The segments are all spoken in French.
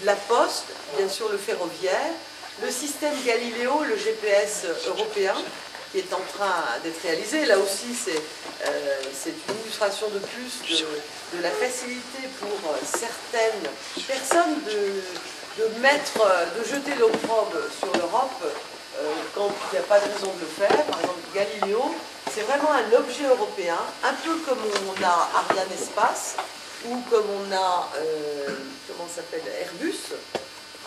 la poste, bien sûr le ferroviaire, le système Galileo, le GPS européen, qui est en train d'être réalisé. Là aussi, c'est une illustration de plus de la facilité pour certaines personnes de jeter l'opprobre sur l'Europe quand il n'y a pas de raison de le faire. Par exemple, Galileo, c'est vraiment un objet européen, un peu comme on a Ariane Espace, ou comme on a, comment ça s'appelle, Airbus.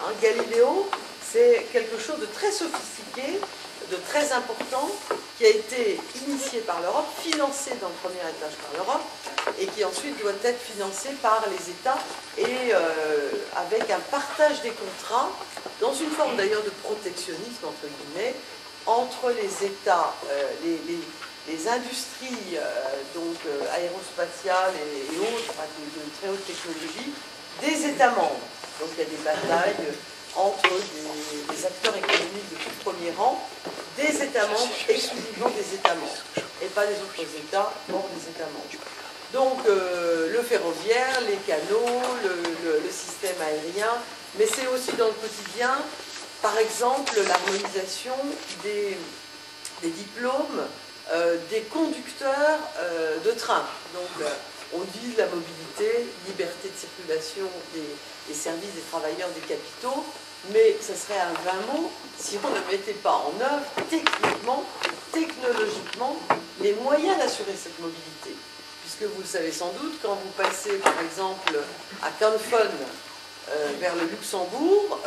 Hein, Galileo, c'est quelque chose de très sophistiqué, de très important, qui a été initié par l'Europe, financé dans le premier étage par l'Europe, et qui ensuite doit être financé par les États, et avec un partage des contrats, dans une forme d'ailleurs de protectionnisme, entre guillemets, entre les États, les industries aérospatiales et autres, enfin, de très haute technologie, des États membres. Donc il y a des batailles entre des acteurs économiques de tout premier rang, des États membres, exclusivement des États membres, et pas des autres États hors des États membres. Donc le ferroviaire, les canaux, le système aérien, mais c'est aussi dans le quotidien, par exemple, l'harmonisation des diplômes des conducteurs de train. Donc on dit la mobilité, liberté de circulation des services des travailleurs des capitaux, mais ce serait un vain mot si on ne mettait pas en œuvre techniquement, technologiquement, les moyens d'assurer cette mobilité. Puisque vous le savez sans doute, quand vous passez par exemple à Canfon vers le Luxembourg,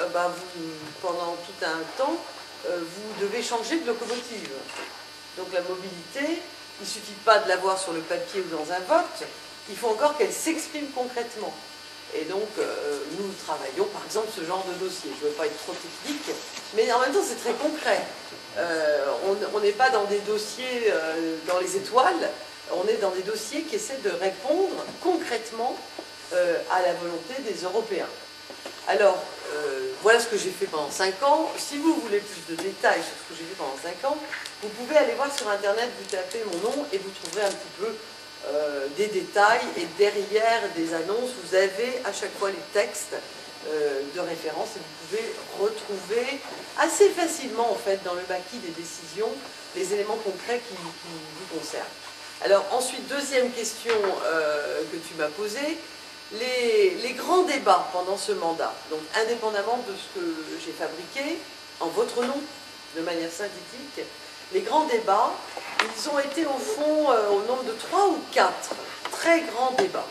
pendant tout un temps, vous devez changer de locomotive. Donc la mobilité, il ne suffit pas de l'avoir sur le papier ou dans un vote, il faut encore qu'elle s'exprime concrètement. Et donc, nous travaillons, par exemple, ce genre de dossier. Je ne veux pas être trop technique, mais en même temps, c'est très concret. On n'est pas dans des dossiers dans les étoiles, on est dans des dossiers qui essaient de répondre concrètement à la volonté des Européens. Alors, voilà ce que j'ai fait pendant 5 ans. Si vous voulez plus de détails sur ce que j'ai fait pendant 5 ans, vous pouvez aller voir sur Internet, vous tapez mon nom et vous trouverez un petit peu des détails. Et derrière des annonces, vous avez à chaque fois les textes de référence et vous pouvez retrouver assez facilement, en fait, dans le maquis des décisions, les éléments concrets qui vous concernent. Alors, ensuite, deuxième question que tu m'as posée. Les grands débats pendant ce mandat, donc indépendamment de ce que j'ai fabriqué, en votre nom, de manière synthétique, les grands débats, ils ont été au fond au nombre de 3 ou 4 très grands débats.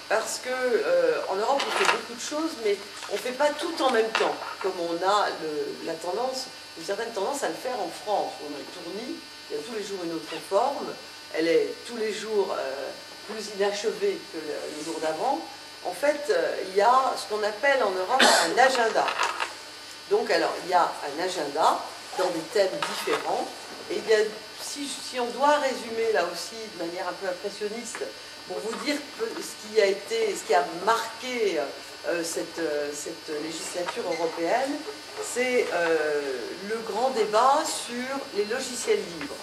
Parce qu'en Europe, on fait beaucoup de choses, mais on ne fait pas tout en même temps, comme on a la tendance, une certaine tendance à le faire en France. On a une tournie, il y a tous les jours une autre réforme, elle est tous les jours plus inachevé que le jour d'avant. En fait, il y a ce qu'on appelle en Europe un agenda. Donc, alors, il y a un agenda dans des thèmes différents. Et il y a, si on doit résumer là aussi de manière un peu impressionniste, pour vous dire ce qui a marqué cette législature européenne, c'est le grand débat sur les logiciels libres.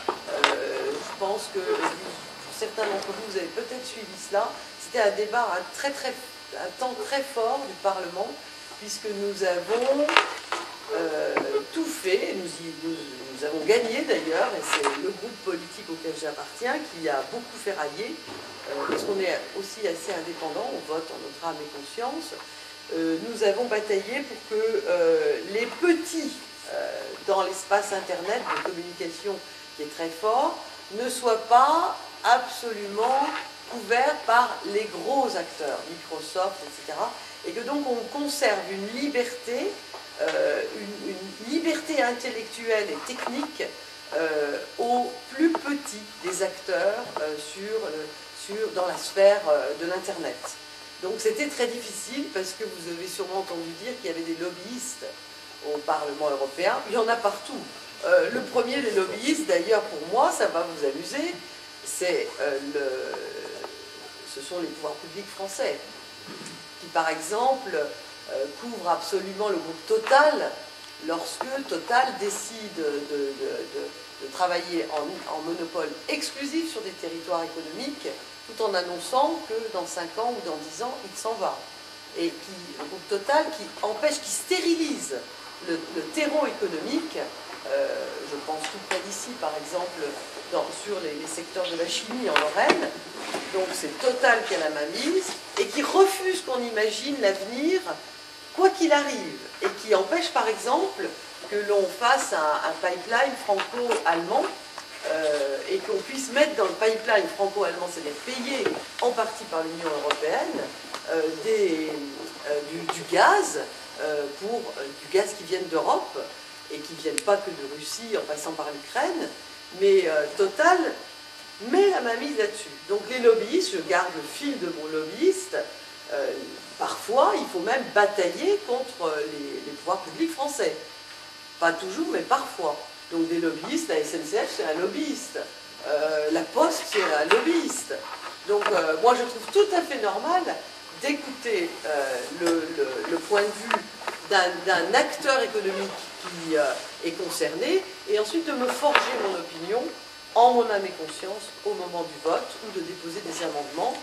Je pense que certains d'entre vous, vous avez peut-être suivi cela. C'était un débat, un temps très fort du Parlement, puisque nous avons tout fait, nous avons gagné d'ailleurs, et c'est le groupe politique auquel j'appartiens qui a beaucoup ferraillé, parce qu'on est aussi assez indépendant, on vote en notre âme et conscience. Nous avons bataillé pour que les petits, dans l'espace Internet de communication qui est très fort, ne soient pas absolument couverts par les gros acteurs, Microsoft, etc. Et que donc on conserve une liberté intellectuelle et technique aux plus petits des acteurs dans la sphère de l'Internet. Donc c'était très difficile parce que vous avez sûrement entendu dire qu'il y avait des lobbyistes au Parlement européen. Il y en a partout. Le premier des lobbyistes, d'ailleurs pour moi, ça va vous amuser, ce sont les pouvoirs publics français qui, par exemple, couvrent absolument le groupe Total lorsque Total décide de travailler en monopole exclusif sur des territoires économiques tout en annonçant que dans 5 ans ou dans 10 ans, il s'en va. et le groupe Total, qui empêche, qui stérilise le terreau économique. Je pense tout près d'ici, par exemple, sur les secteurs de la chimie en Lorraine. Donc c'est Total qui a la main mise et qui refuse qu'on imagine l'avenir, quoi qu'il arrive, et qui empêche, par exemple, que l'on fasse un pipeline franco-allemand et qu'on puisse mettre dans le pipeline franco-allemand, c'est-à-dire payé en partie par l'Union européenne, du gaz, du gaz qui vienne d'Europe, et qui ne viennent pas que de Russie en passant par l'Ukraine, mais Total met la main mise là-dessus. Donc les lobbyistes, je garde le fil de mon lobbyiste, parfois il faut même batailler contre les pouvoirs publics français. Pas toujours, mais parfois. Donc des lobbyistes, la SNCF c'est un lobbyiste, la Poste c'est un lobbyiste. Donc moi je trouve tout à fait normal d'écouter le point de vue d'un acteur économique qui est concerné, et ensuite de me forger mon opinion en mon âme et conscience au moment du vote ou de déposer des amendements.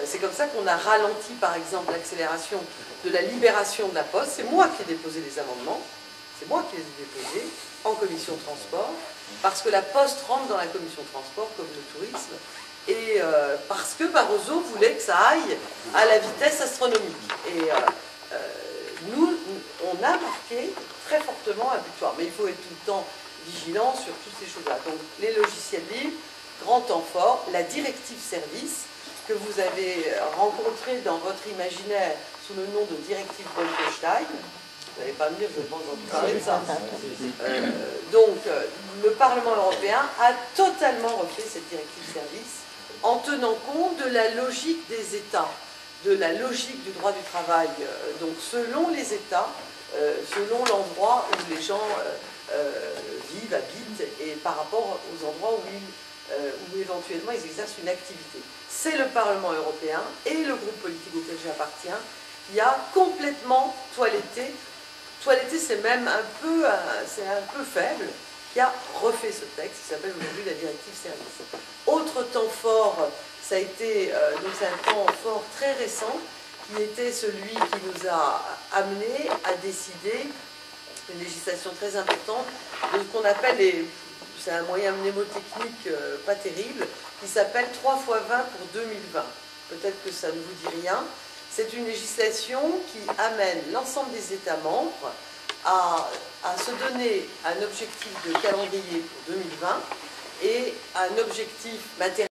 C'est comme ça qu'on a ralenti par exemple l'accélération de la libération de la Poste. C'est moi qui ai déposé les amendements, c'est moi qui les ai déposés en commission transport, parce que la Poste rentre dans la commission transport comme le tourisme, et parce que Barroso voulait que ça aille à la vitesse astronomique. Et nous, on a marqué très fortement la victoire, mais il faut être tout le temps vigilant sur toutes ces choses-là. Donc les logiciels libres, grand temps fort, la directive service que vous avez rencontrée dans votre imaginaire sous le nom de directive Bolkestein. Vous n'allez pas me dire, je pense entendu parler de ça. Donc le Parlement européen a totalement refait cette directive service en tenant compte de la logique des États, de la logique du droit du travail, donc selon les États, selon l'endroit où les gens vivent, habitent, et par rapport aux endroits où éventuellement ils exercent une activité. C'est le Parlement européen et le groupe politique auquel j'appartiens qui a complètement toiletté, c'est même un peu faible, qui a refait ce texte qui s'appelle aujourd'hui la directive service. Autre temps fort, ça a été donc c'est un temps fort très récent qui était celui qui nous a amené à décider une législation très importante de ce qu'on appelle c'est un moyen mnémotechnique pas terrible, qui s'appelle 3 x 20 pour 2020. Peut-être que ça ne vous dit rien. C'est une législation qui amène l'ensemble des États membres à se donner un objectif de calendrier pour 2020 et un objectif matériel